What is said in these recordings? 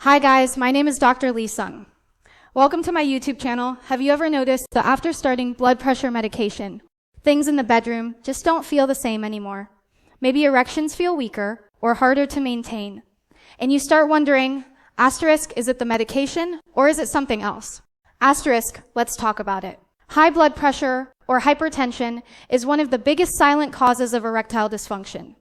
Hi guys, my name is Dr. Lee Sung. Welcome to my YouTube channel. Have you ever noticed that after starting blood pressure medication, things in the bedroom just don't feel the same anymore? Maybe erections feel weaker or harder to maintain. And you start wondering, asterisk, is it the medication or is it something else? Asterisk, let's talk about it. High blood pressure or hypertension is one of the biggest silent causes of erectile dysfunction.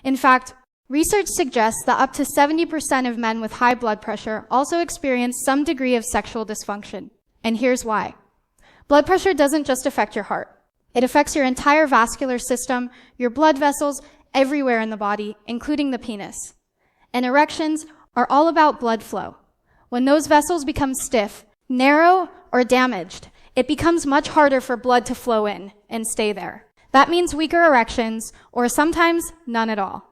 In fact, research suggests that up to 70% of men with high blood pressure also experience some degree of sexual dysfunction. And here's why. Blood pressure doesn't just affect your heart. It affects your entire vascular system, your blood vessels, everywhere in the body, including the penis. And erections are all about blood flow. When those vessels become stiff, narrow, or damaged, it becomes much harder for blood to flow in and stay there. That means weaker erections, or sometimes none at all.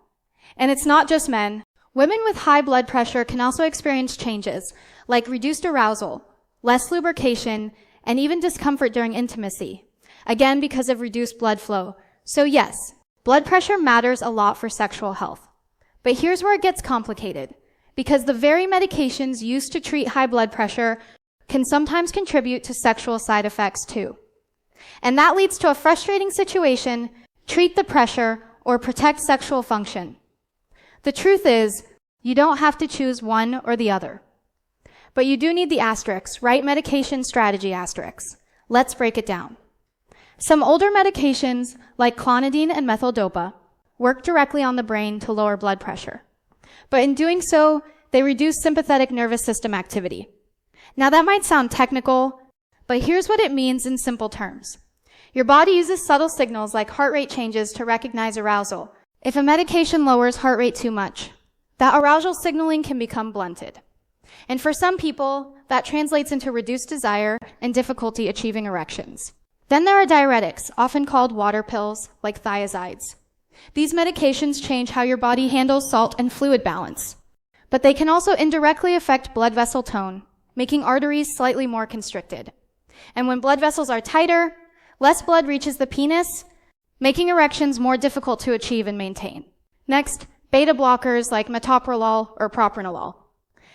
And it's not just men. Women with high blood pressure can also experience changes like reduced arousal, less lubrication, and even discomfort during intimacy, again because of reduced blood flow. So yes, blood pressure matters a lot for sexual health. But here's where it gets complicated, because the very medications used to treat high blood pressure can sometimes contribute to sexual side effects too. And that leads to a frustrating situation: treat the pressure or protect sexual function. The truth is, you don't have to choose one or the other. But you do need the asterisks, right medication strategy asterisks. Let's break it down. Some older medications, like clonidine and methyldopa, work directly on the brain to lower blood pressure. But in doing so, they reduce sympathetic nervous system activity. Now that might sound technical, but here's what it means in simple terms. Your body uses subtle signals like heart rate changes to recognize arousal. If a medication lowers heart rate too much, that arousal signaling can become blunted. And for some people, that translates into reduced desire and difficulty achieving erections. Then there are diuretics, often called water pills, like thiazides. These medications change how your body handles salt and fluid balance. But they can also indirectly affect blood vessel tone, making arteries slightly more constricted. And when blood vessels are tighter, less blood reaches the penis, making erections more difficult to achieve and maintain. Next, beta blockers like metoprolol or propranolol.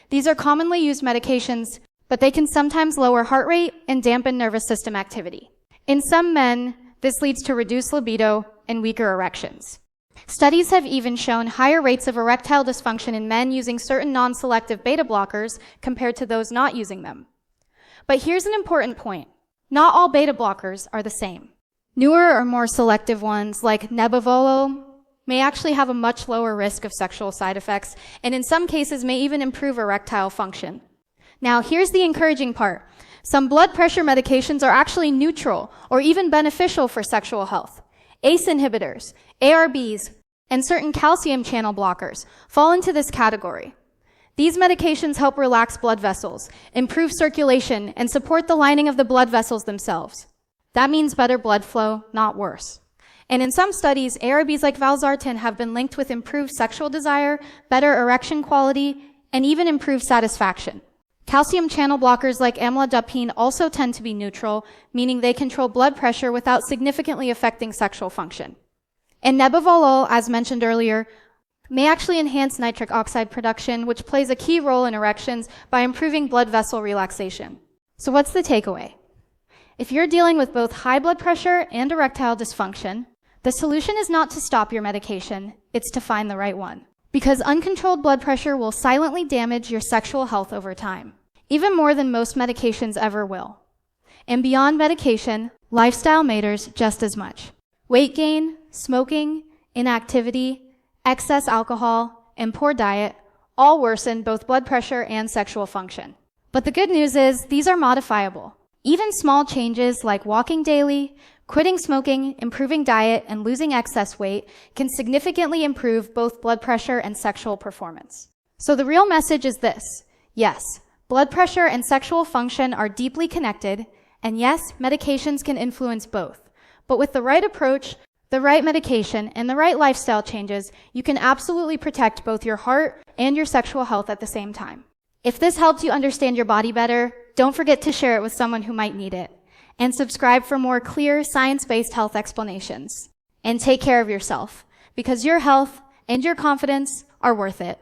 These are commonly used medications, but they can sometimes lower heart rate and dampen nervous system activity. In some men, this leads to reduced libido and weaker erections. Studies have even shown higher rates of erectile dysfunction in men using certain non-selective beta blockers compared to those not using them. But here's an important point. Not all beta blockers are the same. Newer or more selective ones, like nebivolol, may actually have a much lower risk of sexual side effects, and in some cases may even improve erectile function. Now, here's the encouraging part. Some blood pressure medications are actually neutral or even beneficial for sexual health. ACE inhibitors, ARBs, and certain calcium channel blockers fall into this category. These medications help relax blood vessels, improve circulation, and support the lining of the blood vessels themselves. That means better blood flow, not worse. And in some studies, ARBs like valsartan have been linked with improved sexual desire, better erection quality, and even improved satisfaction. Calcium channel blockers like amlodipine also tend to be neutral, meaning they control blood pressure without significantly affecting sexual function. And nebivolol, as mentioned earlier, may actually enhance nitric oxide production, which plays a key role in erections by improving blood vessel relaxation. So what's the takeaway? If you're dealing with both high blood pressure and erectile dysfunction, the solution is not to stop your medication, it's to find the right one. Because uncontrolled blood pressure will silently damage your sexual health over time, even more than most medications ever will. And beyond medication, lifestyle matters just as much. Weight gain, smoking, inactivity, excess alcohol, and poor diet all worsen both blood pressure and sexual function. But the good news is these are modifiable. Even small changes like walking daily, quitting smoking, improving diet, and losing excess weight can significantly improve both blood pressure and sexual performance. So the real message is this: yes, blood pressure and sexual function are deeply connected, and yes, medications can influence both. But with the right approach, the right medication, and the right lifestyle changes, you can absolutely protect both your heart and your sexual health at the same time. If this helps you understand your body better, don't forget to share it with someone who might need it. And subscribe for more clear, science-based health explanations. And take care of yourself, because your health and your confidence are worth it.